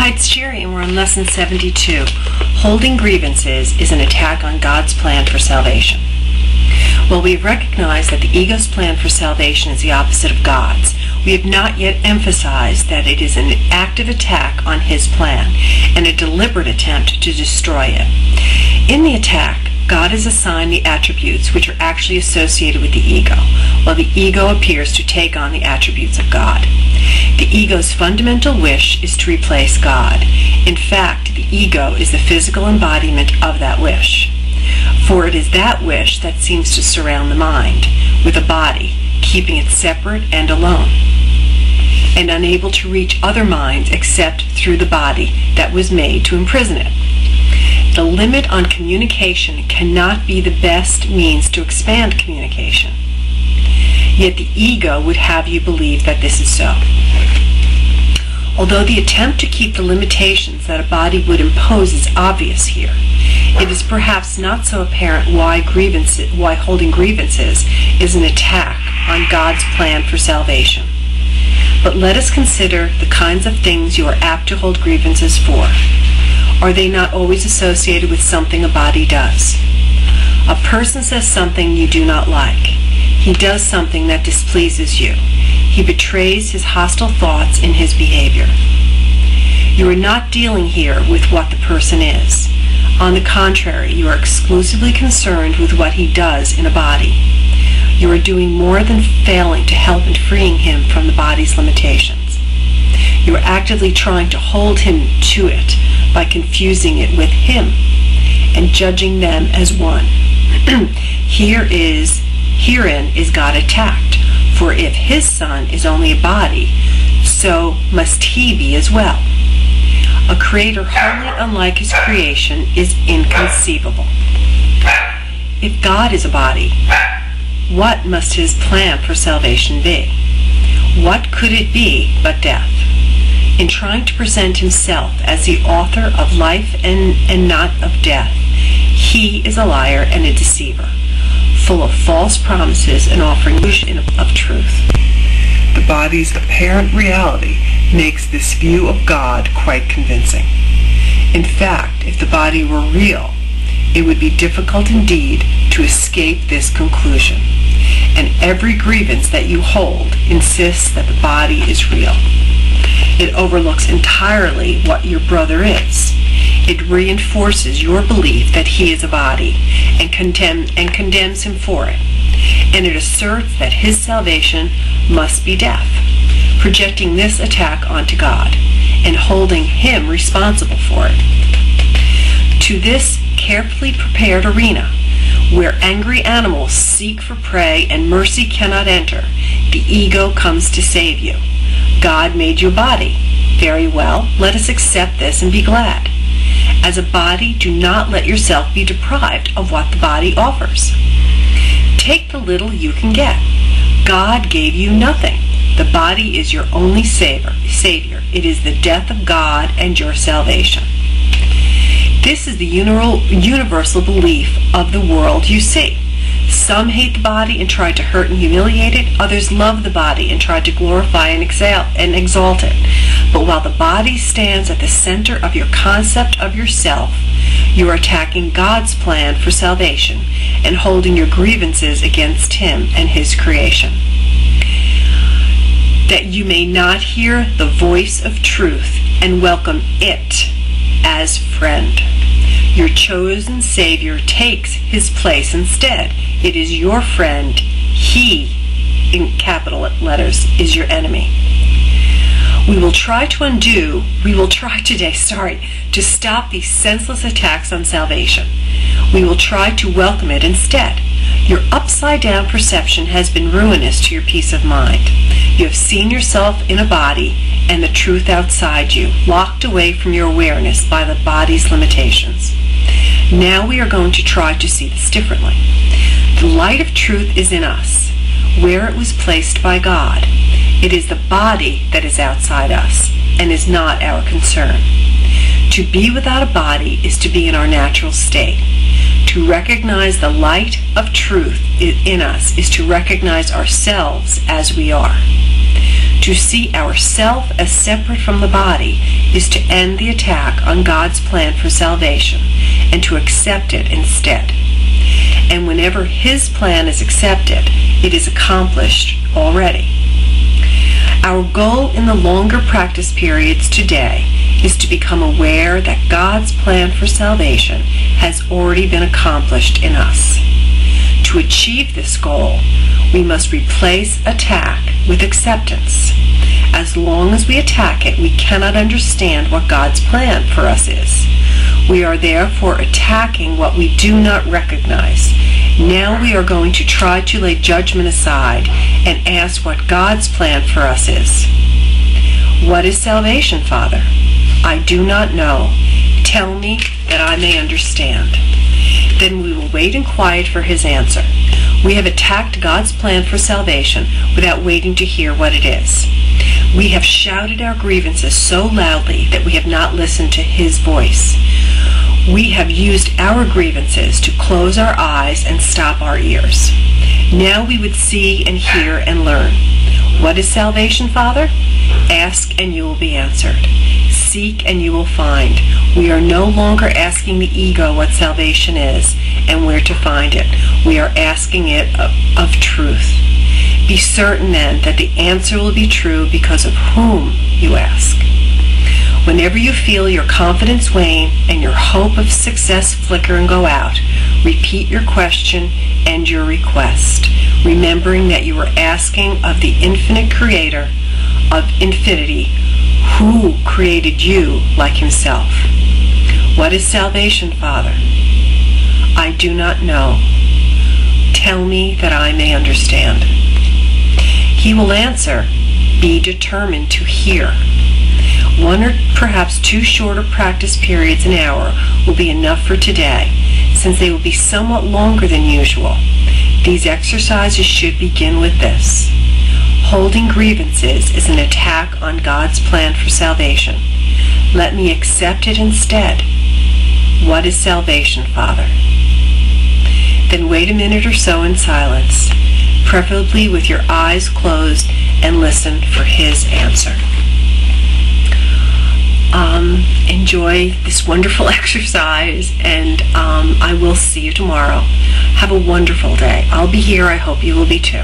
Hi, it's Jerry, and we're on Lesson 72. Holding grievances is an attack on God's plan for salvation. While we have recognized that the ego's plan for salvation is the opposite of God's, we have not yet emphasized that it is an active attack on His plan and a deliberate attempt to destroy it. In the attack, God has assigned the attributes which are actually associated with the ego, while the ego appears to take on the attributes of God. The ego's fundamental wish is to replace God. In fact, the ego is the physical embodiment of that wish. For it is that wish that seems to surround the mind, with a body, keeping it separate and alone, and unable to reach other minds except through the body that was made to imprison it. The limit on communication cannot be the best means to expand communication. Yet the ego would have you believe that this is so. Although the attempt to keep the limitations that a body would impose is obvious here, it is perhaps not so apparent why holding grievances is an attack on God's plan for salvation. But let us consider the kinds of things you are apt to hold grievances for. Are they not always associated with something a body does? A person says something you do not like. He does something that displeases you. He betrays his hostile thoughts in his behavior. You are not dealing here with what the person is. On the contrary, you are exclusively concerned with what he does in a body. You are doing more than failing to help in freeing him from the body's limitations. You are actively trying to hold him to it by confusing it with him and judging them as one. Herein is God attacked, for if his son is only a body, so must he be as well. A creator wholly unlike his creation is inconceivable. If God is a body, what must his plan for salvation be? What could it be but death? In trying to present himself as the author of life and not of death, he is a liar and a deceiver, full of false promises and offering illusion of truth. The body's apparent reality makes this view of God quite convincing. In fact, if the body were real, it would be difficult indeed to escape this conclusion, and every grievance that you hold insists that the body is real. It overlooks entirely what your brother is. It reinforces your belief that he is a body and condemns him for it. And it asserts that his salvation must be death, projecting this attack onto God and holding him responsible for it. To this carefully prepared arena, where angry animals seek for prey and mercy cannot enter, the ego comes to save you. God made you a body. Very well, let us accept this and be glad. As a body, do not let yourself be deprived of what the body offers. Take the little you can get. God gave you nothing. The body is your only savior. It is the death of God and your salvation. This is the universal belief of the world you see. Some hate the body and try to hurt and humiliate it. Others love the body and try to glorify and exalt it. But while the body stands at the center of your concept of yourself, you are attacking God's plan for salvation and holding your grievances against Him and His creation. That you may not hear the voice of truth and welcome it as friend. Your chosen Savior takes His place instead. It is your friend. He, in capital letters, is your enemy. We will try today to stop these senseless attacks on salvation. We will try to welcome it instead. Your upside-down perception has been ruinous to your peace of mind. You have seen yourself in a body and the truth outside you, locked away from your awareness by the body's limitations. Now we are going to try to see this differently. The light of truth is in us, where it was placed by God. It is the body that is outside us and is not our concern. To be without a body is to be in our natural state. To recognize the light of truth in us is to recognize ourselves as we are. To see ourself as separate from the body is to end the attack on God's plan for salvation and to accept it instead. And whenever His plan is accepted, it is accomplished already. Our goal in the longer practice periods today is to become aware that God's plan for salvation has already been accomplished in us. To achieve this goal, we must replace attack with acceptance. As long as we attack it, we cannot understand what God's plan for us is. We are therefore attacking what we do not recognize. Now we are going to try to lay judgment aside and ask what God's plan for us is. What is salvation, Father? I do not know. Tell me that I may understand. Then we will wait in quiet for His answer. We have attacked God's plan for salvation without waiting to hear what it is. We have shouted our grievances so loudly that we have not listened to His voice. We have used our grievances to close our eyes and stop our ears. Now we would see and hear and learn. What is salvation, Father? Ask and you will be answered. Seek and you will find. We are no longer asking the ego what salvation is and where to find it. We are asking it of truth. Be certain then that the answer will be true because of whom you ask. Whenever you feel your confidence wane and your hope of success flicker and go out, repeat your question and your request, remembering that you are asking of the infinite creator of infinity, who created you like Himself. What is salvation, Father? I do not know. Tell me that I may understand. He will answer, be determined to hear. One or perhaps two shorter practice periods an hour will be enough for today, since they will be somewhat longer than usual. These exercises should begin with this. Holding grievances is an attack on God's plan for salvation. Let me accept it instead. What is salvation, Father? Then wait a minute or so in silence, preferably with your eyes closed, and listen for His answer. Enjoy this wonderful exercise, and I will see you tomorrow. Have a wonderful day. I'll be here. I hope you will be too.